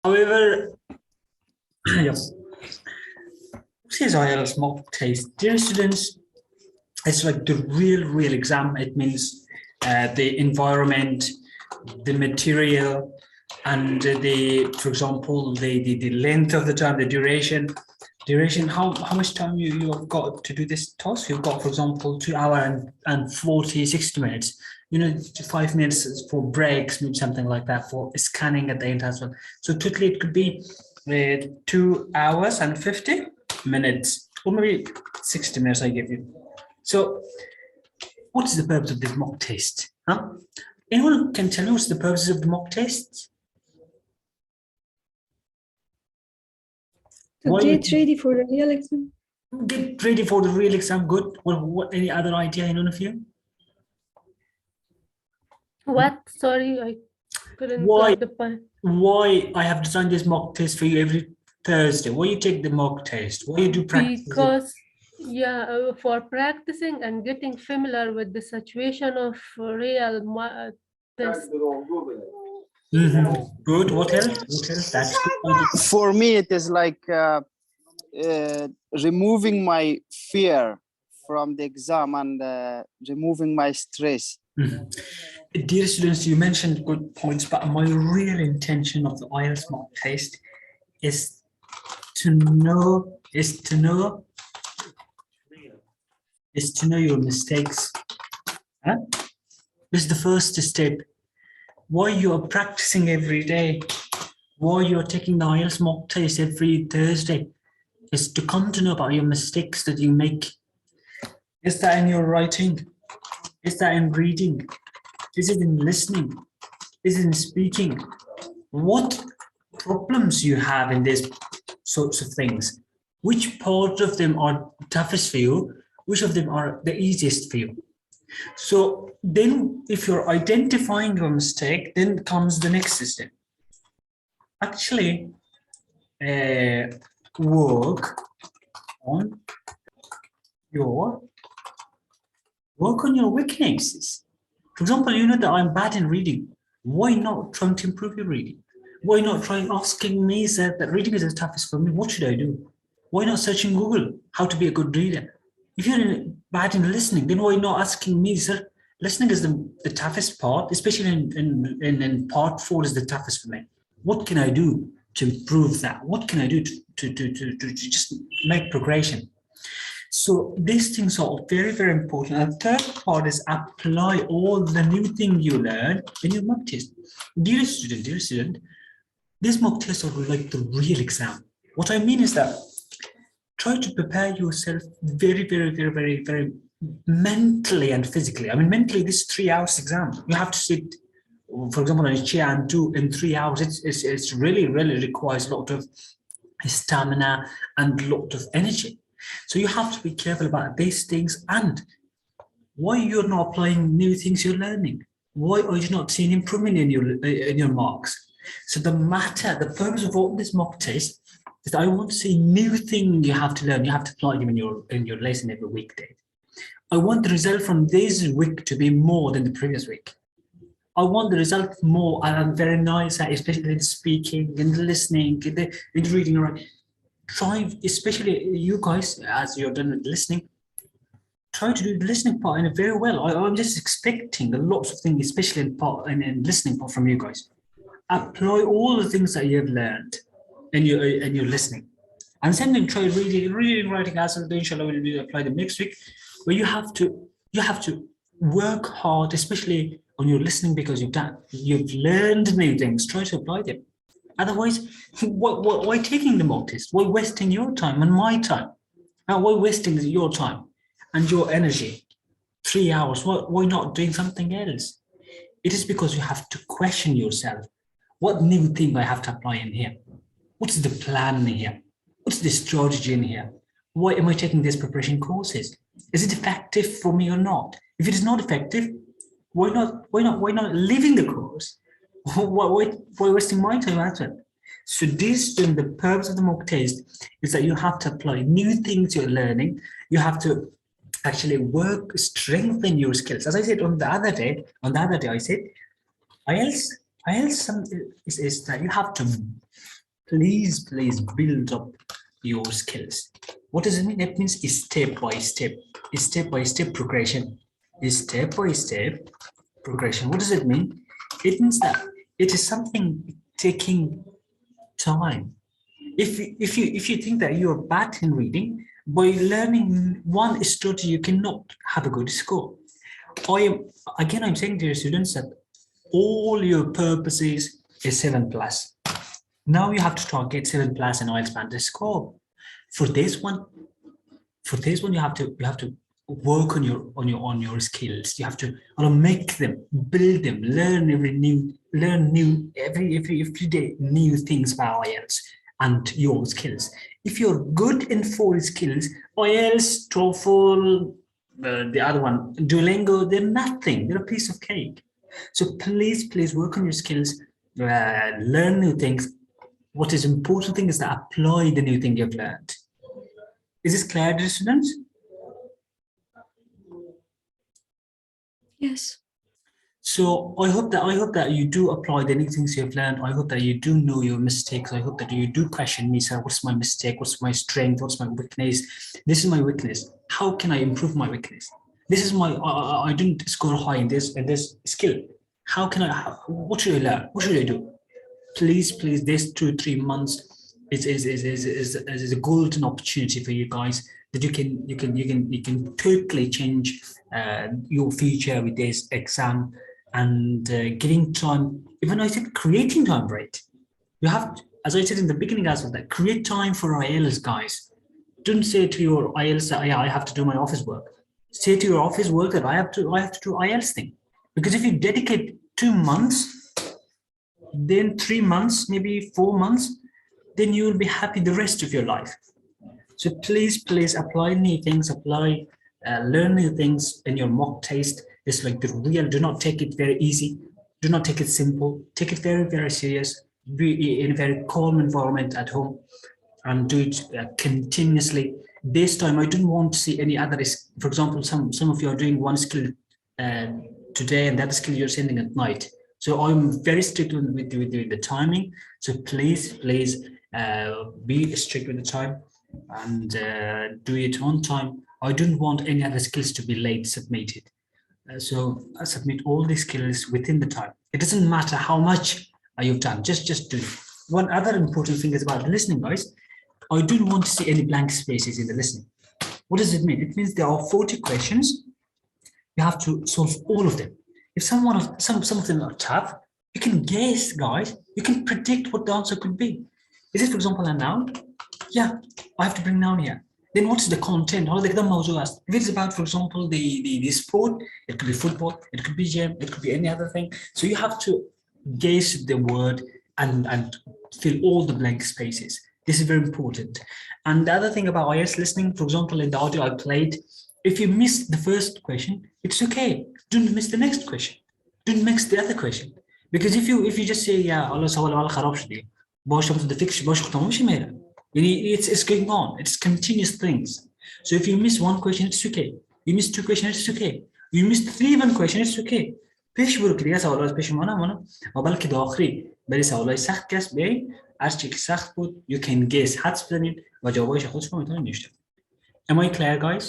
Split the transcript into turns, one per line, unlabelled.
However, yes, this IELTS mock test, dear students, it's like the real exam. It means the environment, the material, and for example, the length of the time, the duration. How much time you have got to do this task? You've got, for example, 2 hours and 60 minutes. 5 minutes for breaks, maybe something like that, for scanning at the end as well. So totally it could be 2 hours and 50 minutes, or maybe 60 minutes I give you. So what is the purpose of this mock test? Huh? Anyone can tell me what's the purpose of the mock test?
To get ready for the real exam.
Get ready for the real exam. Good. What any other idea, any of you?
What? Sorry, I couldn't
Why?
get the point.
Why I have designed this mock test for you every Thursday? Why you take the mock test? Why you do practice?
Because, yeah, for practicing and getting familiar with the situation of real test.
Good. What else? What else? That's good.
For me, it is like removing my fear from the exam and removing my stress.
Dear students, you mentioned good points, but my real intention of the IELTS mock test is to know your mistakes. Huh? This is the first step. Why you are practicing every day, why you're taking the IELTS mock test every Thursday, is to come to know about your mistakes that you make. Is that in your writing? Is that in reading? Is it in listening? Is it in speaking? What problems you have in these sorts of things? Which part of them are toughest for you? Which of them are the easiest for you? So then if you're identifying your mistake, then comes the next step. Actually, work on your weaknesses. For example, you know that I'm bad in reading. Why not trying to improve your reading? Why not try asking me that reading is the toughest for me? What should I do? Why not searching Google how to be a good reader? If you're bad in listening, then why not asking me, sir? Listening is the toughest part, especially in part 4 is the toughest for me. What can I do to improve that? What can I do to just make progression? So these things are very important. And the third part is apply all the new thing you learn in your mock test. Dear student, these mock tests are like the real exam. What I mean is that try to prepare yourself very mentally and physically. I mean, mentally, this 3 hours exam, you have to sit, for example, on a chair and do in 3 hours. It's really requires a lot of stamina and a lot of energy. So you have to be careful about these things and why you're not applying new things you're learning. Why are you not seeing improvement in your marks? So the purpose of all this mock test is that I want to see new thing you have to learn. You have to apply them in your lesson every weekday. I want the result from this week to be more than the previous week. I want the result more, and I'm very nice at, especially in speaking, in listening, in reading, right? Try, especially you guys, as you're done with listening, try to do the listening part in it very well. I'm just expecting a lot of things, especially in listening part from you guys. Apply all the things that you have learned in your listening. And same thing, try reading, writing, as well. Inshallah, we'll apply them next week. But you have to work hard, especially on your listening, because you've learned new things. Try to apply them. Otherwise, why taking the mock test? Why wasting your time and my time? Why wasting your time and your energy? 3 hours. Why not doing something else? It is because you have to question yourself. What new thing I have to apply in here? What's the plan in here? What's the strategy in here? Why am I taking these preparation courses? Is it effective for me or not? If it is not effective, why not leaving the course? Why wasting my time at it? So the purpose of the mock test is that you have to apply new things you're learning. You have to actually strengthen your skills. As I said on the other day, I said, IELTS is that you have to please build up your skills. What does it mean? It means step by step progression. Step by step progression. What does it mean? It means that it is something taking time. If you think that you are bad in reading, by learning one strategy, you cannot have a good score. I'm saying to your students that all your purposes is 7+. Now you have to target 7+ in IELTS Standard score. For this one, you have to work on your skills. You have to make them, build them, learn every day new things about IELTS and your skills. If you're good in 4 skills, IELTS, TOEFL, the other one, Duolingo, they're nothing. They're a piece of cake. So please work on your skills, learn new things. What is important thing is to apply the new thing you've learned. Is this clear, dear students?
Yes.
So I hope that you do apply the new things you've learned. I hope that you do know your mistakes. I hope that you do question me, sir. What's my mistake? What's my strength? What's my weakness? This is my weakness. How can I improve my weakness? This is my I didn't score high in this skill. How can what should I learn? What should I do? Please, this 2-3 months is a golden opportunity for you guys, that you can totally change your future with this exam, and giving time. Even I said creating time, right? You have, as I said in the beginning as well, that create time for IELTS, guys. Don't say to your IELTS that, yeah, I have to do my office work. Say to your office work that I have to do IELTS thing. Because if you dedicate 2 months, then 3 months, maybe 4 months, then you will be happy the rest of your life. So please apply new things, learn new things in your mock test. It's like the real, do not take it very easy. Do not take it simple. Take it very, very serious. Be in a very calm environment at home and do it continuously. This time, I don't want to see any other, for example, some of you are doing one skill today and that skill you're sending at night. So I'm very strict with the timing. So please be strict with the time and do it on time. I don't want any other skills to be late submitted. So I submit all the skills within the time. It doesn't matter how much you've done, just do it. One other important thing is about the listening, guys. I don't want to see any blank spaces in the listening. What does it mean? It means there are 40 questions. You have to solve all of them. If some of them are tough, you can guess, guys. You can predict what the answer could be. Is it, for example, a noun? Yeah, I have to bring noun here. Then what's the content? If it's about, for example, the sport, it could be football, it could be gym, it could be any other thing. So you have to guess the word and fill all the blank spaces. This is very important. And the other thing about IELTS listening, for example, in the audio I played, if you miss the first question, it's okay. Don't miss the next question. Don't miss the other question. Because if you just say, yeah, Allah it's going on. It's continuous things. So if you miss one question, it's okay. You miss 2 questions, it's okay. You missed 3 1 questions, it's okay. پیش برو که دیگه سوالات پیش مانا و بلکه داخلی بری سوالای سخت کس بیایی هر چی که سخت بود you can guess حدس بزنید و جوابایش خودش رو میتونید نوشته. Am I clear, guys?